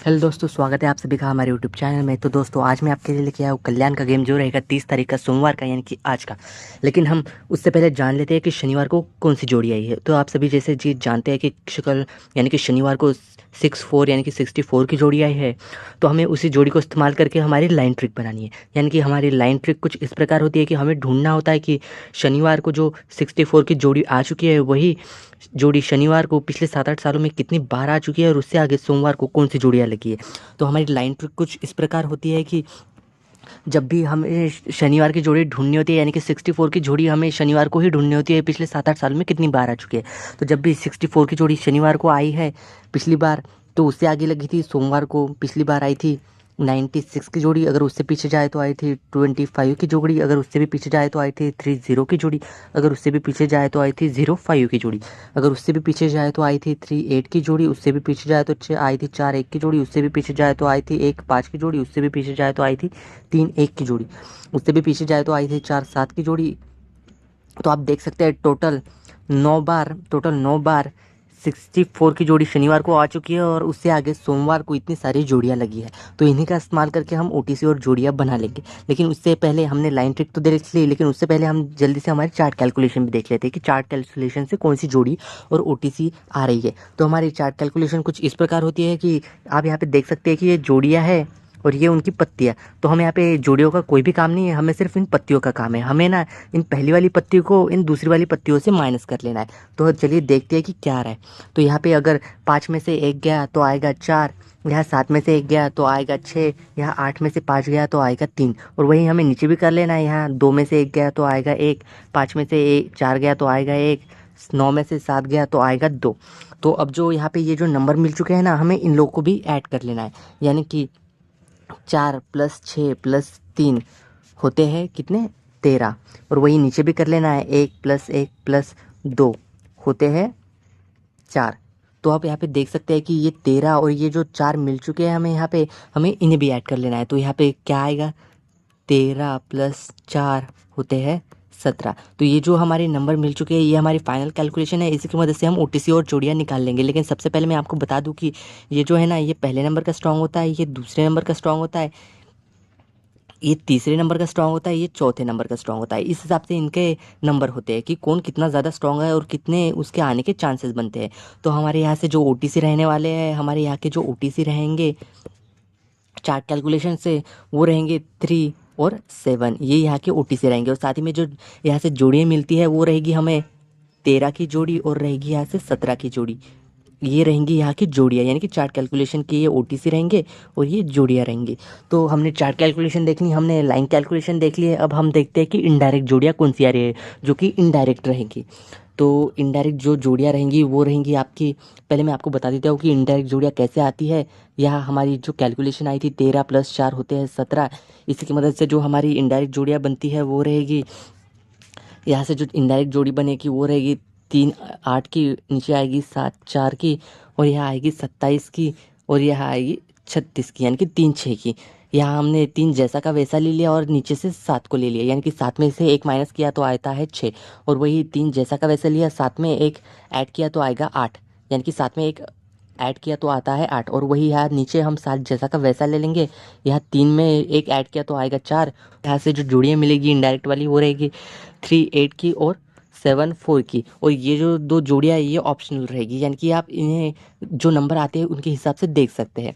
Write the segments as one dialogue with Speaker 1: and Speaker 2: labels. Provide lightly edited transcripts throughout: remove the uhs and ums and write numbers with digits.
Speaker 1: Hello दोस्तों, स्वागत है आप सभी का हमारे यूट्यूब चैनल में। तो दोस्तों आज मैं आपके लिए लेके आया हूँ कल्याण का गेम, जो रहेगा 30 तारीख का, सोमवार का, यानी कि आज का। लेकिन हम उससे पहले जान लेते हैं कि शनिवार को कौन सी जोड़ी आई है। तो आप सभी जैसे जी जानते हैं कि शुक्ल यानी कि शनिवार को 64 यानी कि 64 की जोड़ी आई है। तो हमें उसी जोड़ी को इस्तेमाल करके हमारी लाइन ट्रिक बनानी है। यानी कि हमारी लाइन ट्रिक कुछ इस प्रकार होती है कि हमें ढूंढना होता है कि शनिवार को जो 64 की जोड़ी आ चुकी है, वही जोड़ी शनिवार को पिछले 7-8 सालों में कितनी बार आ चुकी है, और उससे आगे सोमवार को कौन सी जोड़ियाँ लगी है। तो हमारी लाइन ट्रिक कुछ इस प्रकार होती है कि जब भी हमें शनिवार की जोड़ी ढूंढनी होती है, यानी कि 64 की जोड़ी हमें शनिवार को ही ढूंढनी होती है, पिछले 7-8 साल में कितनी बार आ चुकी है। तो जब भी 64 की जोड़ी शनिवार को आई है पिछली बार, तो उससे आगे लगी थी सोमवार को पिछली बार आई थी 96 की जोड़ी। अगर उससे पीछे जाए तो आई थी 25 की जोड़ी। अगर उससे भी पीछे जाए तो आई थी 30 की जोड़ी। अगर उससे भी पीछे जाए तो आई थी 05 की जोड़ी। अगर उससे भी पीछे जाए तो आई थी 38 की जोड़ी। उससे भी पीछे जाए तो आई थी 41 की जोड़ी। उससे भी पीछे जाए तो आई थी 15 की जोड़ी। उससे भी पीछे जाए तो आई थी 31 की जोड़ी। उससे भी पीछे जाए तो आई थी 47 की जोड़ी। तो आप देख सकते हैं टोटल 9 बार 64 की जोड़ी शनिवार को आ चुकी है, और उससे आगे सोमवार को इतनी सारी जोड़ियाँ लगी है। तो इन्हीं का इस्तेमाल करके हम ओटीसी और जोड़ियाँ बना लेंगे। लेकिन उससे पहले हमने लाइन ट्रिक तो देख ली, लेकिन उससे पहले हम जल्दी से हमारी चार्ट कैलकुलेशन भी देख लेते हैं कि चार्ट कैलकुलेशन से कौन सी जोड़ी और ओटीसी आ रही है। तो हमारी चार्ट कैलकुलेशन कुछ इस प्रकार होती है कि आप यहाँ पे देख सकते हैं कि ये जोड़ियाँ है और ये उनकी पत्तियाँ। तो हमें यहाँ पे जोड़ियों का कोई भी काम नहीं है, हमें सिर्फ इन पत्तियों का काम है। हमें ना इन पहली वाली पत्ती को इन दूसरी वाली पत्तियों से माइनस कर लेना है। तो चलिए देखते हैं कि क्या आ रहा है। तो यहाँ पे अगर 5 में से 1 गया तो आएगा 4, यहाँ 7 में से 1 गया तो आएगा 6, यहाँ 8 में से 5 गया तो आएगा 3। और वही हमें नीचे भी कर लेना है। यहाँ 2 में से 1 गया तो आएगा 1, 5 में से 4 गया तो आएगा 1, 9 में से 7 गया तो आएगा 2। तो अब जो यहाँ पे ये जो नंबर मिल चुके हैं ना, हमें इन लोगों को भी ऐड कर लेना है। यानी कि 4 + 6 + 3 होते हैं कितने, 13। और वही नीचे भी कर लेना है, 1 + 1 + 2 होते हैं 4। तो आप यहाँ पे देख सकते हैं कि ये 13 और ये जो 4 मिल चुके हैं हमें, यहाँ पे हमें इन्हें भी ऐड कर लेना है। तो यहाँ पे क्या आएगा, 13 + 4 होते हैं 17। तो ये जो हमारे नंबर मिल चुके हैं, ये हमारी फाइनल कैलकुलेशन है। इसी की मदद से हम ओटीसी और जोड़ियाँ निकाल लेंगे। लेकिन सबसे पहले मैं आपको बता दूं कि ये जो है ना, ये पहले नंबर का स्ट्रांग होता है, ये दूसरे नंबर का स्ट्रांग होता है, ये तीसरे नंबर का स्ट्रांग होता है, ये चौथे नंबर का स्ट्रांग होता है। इस हिसाब से इनके नंबर होते हैं कि कौन कितना ज़्यादा स्ट्रांग है और कितने उसके आने के चांसेस बनते हैं। तो हमारे यहाँ से जो ओटीसी रहने वाले हैं, हमारे यहाँ के जो ओटीसी रहेंगे चार्ट कैलकुलेशन से, वो रहेंगे 3 और 7। ये यहाँ के ओटीसी रहेंगे। और साथ ही में जो यहाँ से जोड़ियाँ मिलती है, वो रहेगी हमें 13 की जोड़ी और रहेगी यहाँ से 17 की जोड़ी। ये रहेंगी यहाँ की जोड़ियाँ, यानी कि चार्ट कैलकुलेशन की ये ओटीसी रहेंगे और ये जोड़ियाँ रहेंगी। तो हमने चार्ट कैलकुलेशन देख ली, हमने लाइन कैलकुलेशन देख ली है। अब हम देखते हैं कि इनडायरेक्ट जोड़ियाँ कौन सी आ रही है, जो कि इनडायरेक्ट रहेंगी। तो इनडायरेक्ट जो जोड़ियाँ रहेंगी वो रहेंगी आपकी, पहले मैं आपको बता देता हूँ कि इनडायरेक्ट जोड़ियाँ कैसे आती है। यहाँ हमारी जो कैलकुलेशन आई थी 13 + 4 होते हैं 17। इसी की मदद से जो हमारी इनडायरेक्ट जोड़ियाँ बनती है वो रहेगी, यहाँ से जो इनडायरेक्ट जोड़ी बनेगी वो रहेगी 3 8 की, नीचे आएगी 7 4 की, और यहाँ आएगी 27 की, और यहाँ आएगी 36 की, यानी कि 3 6 की। यहाँ हमने 3 जैसा का वैसा ले लिया और नीचे से 7 को ले लिया, यानी कि 7 में से 1 माइनस किया तो आता है 6। और वही 3 जैसा का वैसा लिया, 7 में 1 ऐड किया तो आएगा 8, यानी कि 7 में 1 ऐड किया तो आता है 8। और वही यहाँ नीचे हम 7 जैसा का वैसा ले लेंगे, यहाँ 3 में 1 ऐड किया तो आएगा 4। यहाँ से जो जोड़ियाँ मिलेगी इनडायरेक्ट वाली, वो रहेगी 3 8 की और 7 4 की। और ये जो 2 जोड़ियाँ है, ये ऑप्शनल रहेगी, यानी कि आप इन्हें जो नंबर आते हैं उनके हिसाब से देख सकते हैं।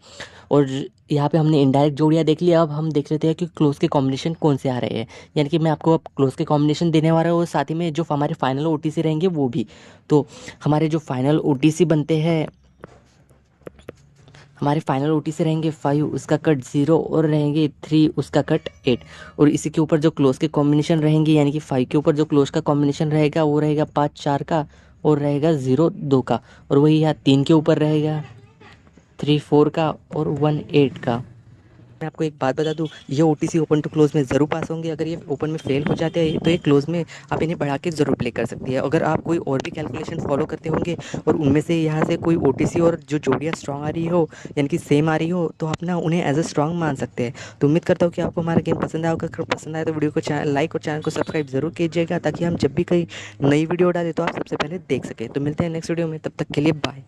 Speaker 1: और यहाँ पे हमने इनडायरेक्ट जोड़ियाँ देख लिया। अब हम देख लेते हैं कि क्लोज के कॉम्बिनेशन कौन से आ रहे हैं। यानी कि मैं आपको अब क्लोज के कॉम्बिनेशन देने वाला हूँ, और साथ ही में जो हमारे फाइनल ओटीसी रहेंगे वो भी। तो हमारे जो फाइनल ओटीसी बनते हैं, हमारे फाइनल ओटी से रहेंगे 5, उसका कट 0, और रहेंगे 3, उसका कट 8। और इसी के ऊपर जो क्लोज के कॉम्बिनेशन रहेंगे, यानी कि 5 के ऊपर जो क्लोज का कॉम्बिनेशन रहेगा वो रहेगा 5 4 का, और रहेगा 0 2 का। और वही यहाँ 3 के ऊपर रहेगा 3 4 का, और 1 8 का। मैं आपको एक बात बता दूं, ये ओटीसी ओपन टू क्लोज में ज़रूर पास होंगे। अगर ये ओपन में फेल हो जाते हैं तो ये क्लोज में आप इन्हें बढ़ा के ज़रूर प्ले कर सकती है। अगर आप कोई और भी कैलकुलेशन फॉलो करते होंगे और उनमें से यहाँ से कोई ओटीसी और जो जोड़ियाँ स्ट्रांग आ रही हो, यानी कि सेम आ रही हो, तो आप ना उन्हें एज अ स्ट्रांग मान सकते हैं। तो उम्मीद करता हूँ कि आपको हमारा गेम पसंद आएगा। अगर पसंद आए तो वीडियो को लाइक और चैनल को सब्सक्राइब ज़रूर कीजिएगा, ताकि हम जब भी कोई नई वीडियो डालें तो आप सबसे पहले देख सकें। तो मिलते हैं नेक्स्ट वीडियो में, तब तक के लिए बाय।